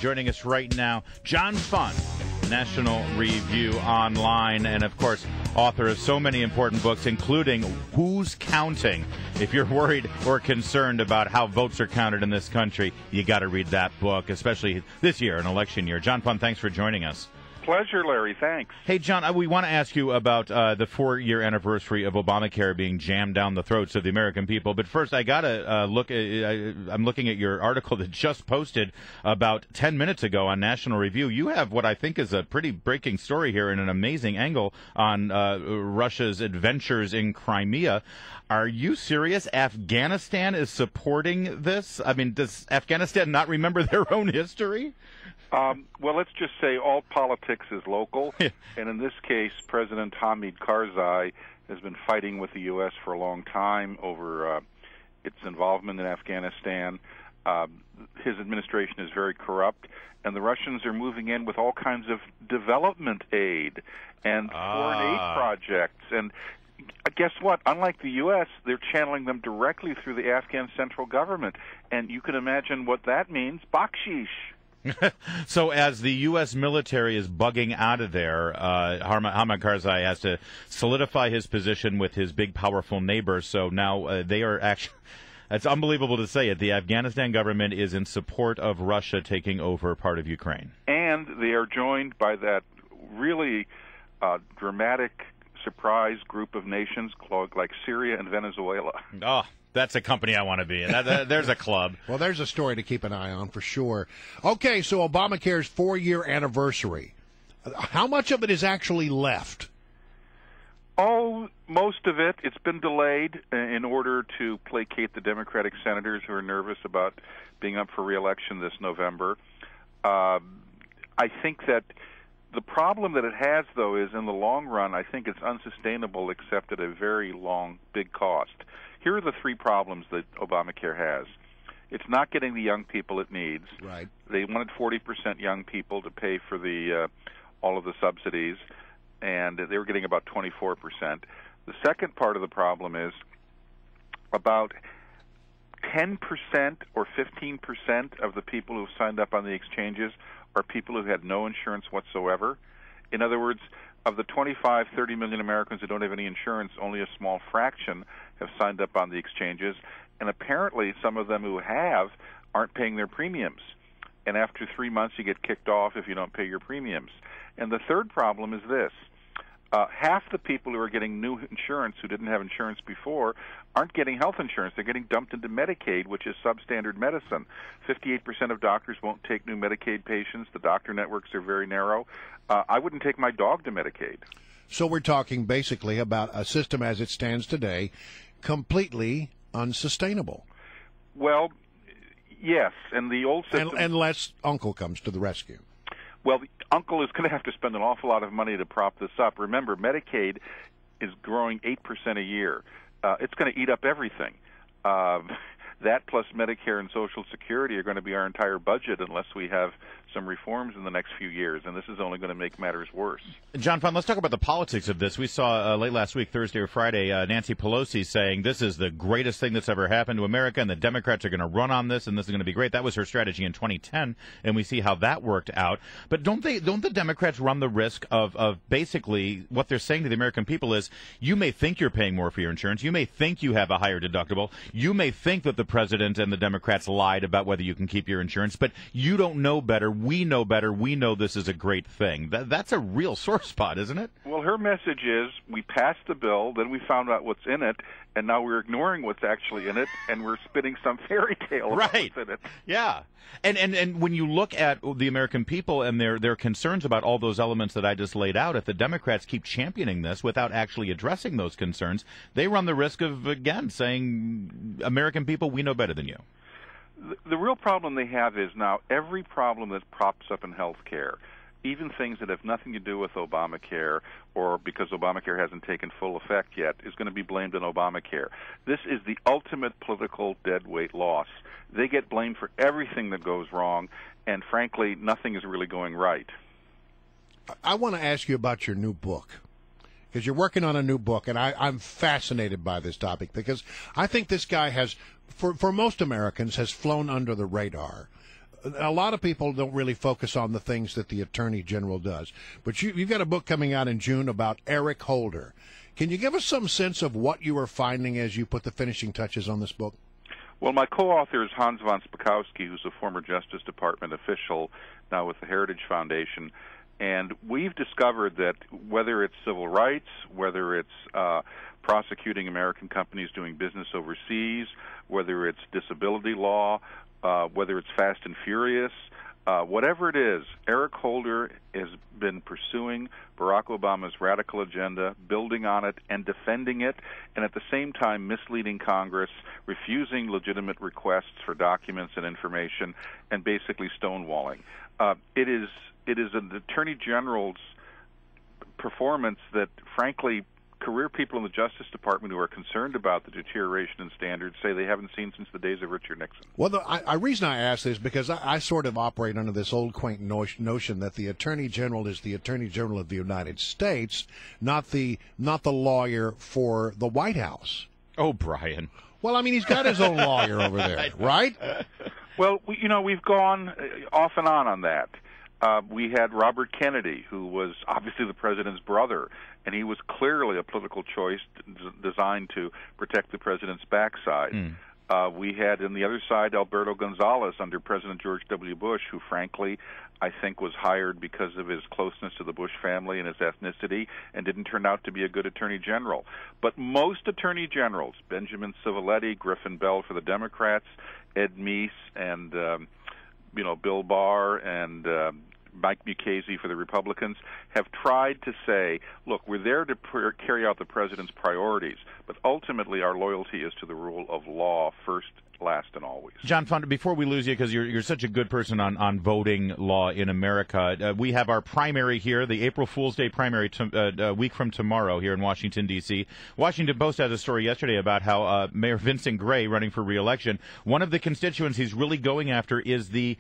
Joining us right now, John Fund, National Review Online, and of course, author of so many important books, including Who's Counting? If you're worried or concerned about how votes are counted in this country, you got to read that book, especially this year, an election year. John Fund, thanks for joining us. Pleasure, Larry. Thanks. Hey, John, we want to ask you about the 4-year anniversary of Obamacare being jammed down the throats of the American people. But first, I got to I'm looking at your article that just posted about 10 minutes ago on National Review. You have what I think is a pretty breaking story here and an amazing angle on Russia's adventures in Crimea. Are you serious? Afghanistan is supporting this? I mean, does Afghanistan not remember their own history? Well, let's just say all politics is local, and in this case, President Hamid Karzai has been fighting with the U.S. for a long time over its involvement in Afghanistan. His administration is very corrupt, and the Russians are moving in with all kinds of development aid and foreign aid projects. And guess what? Unlike the U.S., they're channeling them directly through the Afghan central government, and you can imagine what that means, bakshish. So as the U.S. military is bugging out of there, Hamid Karzai has to solidify his position with his big, powerful neighbors. So now they are actually, it's unbelievable to say it, the Afghanistan government is in support of Russia taking over part of Ukraine. And they are joined by that really dramatic surprise group of nations like Syria and Venezuela. Oh. That's a company I want to be in. There's a club. Well, there's a story to keep an eye on for sure. Okay, so Obamacare's 4-year anniversary. How much of it is actually left? Oh, most of it. It's been delayed in order to placate the Democratic senators who are nervous about being up for re-election this November. I think that the problem that it has, though, is in the long run, I think it's unsustainable except at a very long, big cost. Here are the 3 problems that Obamacare has. It's not getting the young people it needs. Right. They wanted 40% young people to pay for the all of the subsidies, and they were getting about 24%. The second part of the problem is about 10% or 15% of the people who have signed up on the exchanges are people who had no insurance whatsoever. In other words, of the 25, 30 million Americans who don't have any insurance, only a small fraction have signed up on the exchanges. And apparently some of them who have aren't paying their premiums. And after 3 months, you get kicked off if you don't pay your premiums. And the third problem is this. Half the people who are getting new insurance who didn't have insurance before aren't getting health insurance. They're getting dumped into Medicaid, which is substandard medicine. 58% of doctors won't take new Medicaid patients. The doctor networks are very narrow. I wouldn't take my dog to Medicaid. So we're talking basically about a system as it stands today, completely unsustainable. Well, yes, and the old system... Unless Uncle comes to the rescue. Well, the uncle is going to have to spend an awful lot of money to prop this up. Remember, Medicaid is growing 8% a year. It's going to eat up everything. That plus Medicare and Social Security are going to be our entire budget unless we have some reforms in the next few years, and this is only going to make matters worse. John Fund, let's talk about the politics of this. We saw late last week, Thursday or Friday, Nancy Pelosi saying this is the greatest thing that's ever happened to America, and the Democrats are going to run on this, and this is going to be great. That was her strategy in 2010, and we see how that worked out. But don't the Democrats run the risk of basically what they're saying to the American people is, you may think you're paying more for your insurance, you may think you have a higher deductible, you may think that the president and the Democrats lied about whether you can keep your insurance, but you don't know better. We know better. We know this is a great thing. That's a real sore spot, isn't it? Well, her message is we passed the bill, then we found out what's in it, and now we're ignoring what's actually in it, and we're spinning some fairy tale about what's in it. Yeah. And when you look at the American people and their concerns about all those elements that I just laid out, if the Democrats keep championing this without actually addressing those concerns, they run the risk of, again, saying, American people, we know better than you. The real problem they have is now every problem that props up in health care, even things that have nothing to do with Obamacare or because Obamacare hasn't taken full effect yet, is going to be blamed on Obamacare. This is the ultimate political deadweight loss. They get blamed for everything that goes wrong, and frankly, nothing is really going right. I want to ask you about your new book, because you're working on a new book, and I'm fascinated by this topic because I think this guy has, for most Americans, has flown under the radar. a lot of people don't really focus on the things that the Attorney General does. But you've got a book coming out in June about Eric Holder. Can you give us some sense of what you are finding as you put the finishing touches on this book? Well, my co-author is Hans von Spakowski, who's a former Justice Department official now with the Heritage Foundation. And we've discovered that whether it's civil rights, whether it's prosecuting American companies doing business overseas, whether it's disability law, whether it's Fast and Furious, whatever it is, Eric Holder has been pursuing Barack Obama's radical agenda, building on it and defending it, and at the same time misleading Congress, refusing legitimate requests for documents and information, and basically stonewalling. It is an Attorney General's performance that, frankly, career people in the Justice Department who are concerned about the deterioration in standards say they haven't seen since the days of Richard Nixon. Well, the reason I ask this is because I sort of operate under this old quaint notion that the Attorney General is the Attorney General of the United States, not the lawyer for the White House. Oh, Brian. Well, I mean, he's got his own lawyer over there, right? Well, we've gone off and on that. We had Robert Kennedy, who was obviously the president's brother, and he was clearly a political choice designed to protect the president's backside. We had on the other side Alberto Gonzales under President George W. Bush, who frankly I think was hired because of his closeness to the Bush family and his ethnicity and didn't turn out to be a good attorney general. But most attorney generals, Benjamin Civiletti, Griffin Bell for the Democrats, Ed Meese, and Bill Barr and Mike Mukasey for the Republicans, have tried to say, look, we're there to carry out the president's priorities, but ultimately our loyalty is to the rule of law first, last, and always. John Fonda, before we lose you, because you're such a good person on voting law in America, we have our primary here, the April Fool's Day primary a week from tomorrow here in Washington, D.C. Washington Post has a story yesterday about how Mayor Vincent Gray, running for re-election, one of the constituents he's really going after is the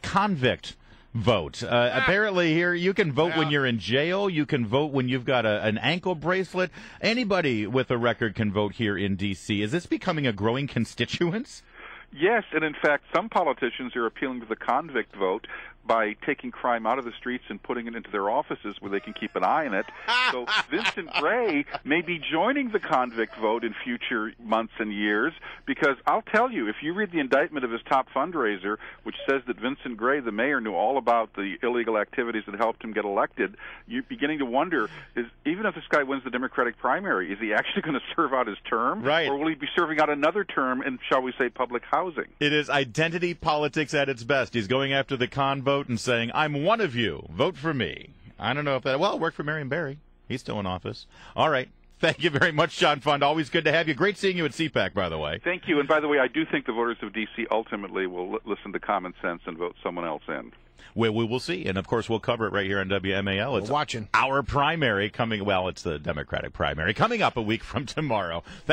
convict vote. Apparently here you can vote when you're in jail, you can vote when you've got an ankle bracelet. Anybody with a record can vote here in D.C. Is this becoming a growing constituency? Yes, and in fact some politicians are appealing to the convict vote by taking crime out of the streets and putting it into their offices where they can keep an eye on it. So Vincent Gray may be joining the convict vote in future months and years, because I'll tell you, if you read the indictment of his top fundraiser, which says that Vincent Gray, the mayor, knew all about the illegal activities that helped him get elected, you're beginning to wonder, even if this guy wins the Democratic primary, is he actually going to serve out his term? Right. Or will he be serving out another term in, shall we say, public housing? It is identity politics at its best. He's going after the con vote and saying, I'm one of you. Vote for me. I don't know if that... Well, it worked for Marion Barry. He's still in office. All right. Thank you very much, John Fund. Always good to have you. Great seeing you at CPAC, by the way. Thank you. And by the way, I do think the voters of D.C. ultimately will listen to common sense and vote someone else in. Well, we will see. And, of course, we'll cover it right here on WMAL. It's We're watching. Our primary coming... Well, it's the Democratic primary coming up a week from tomorrow. Thank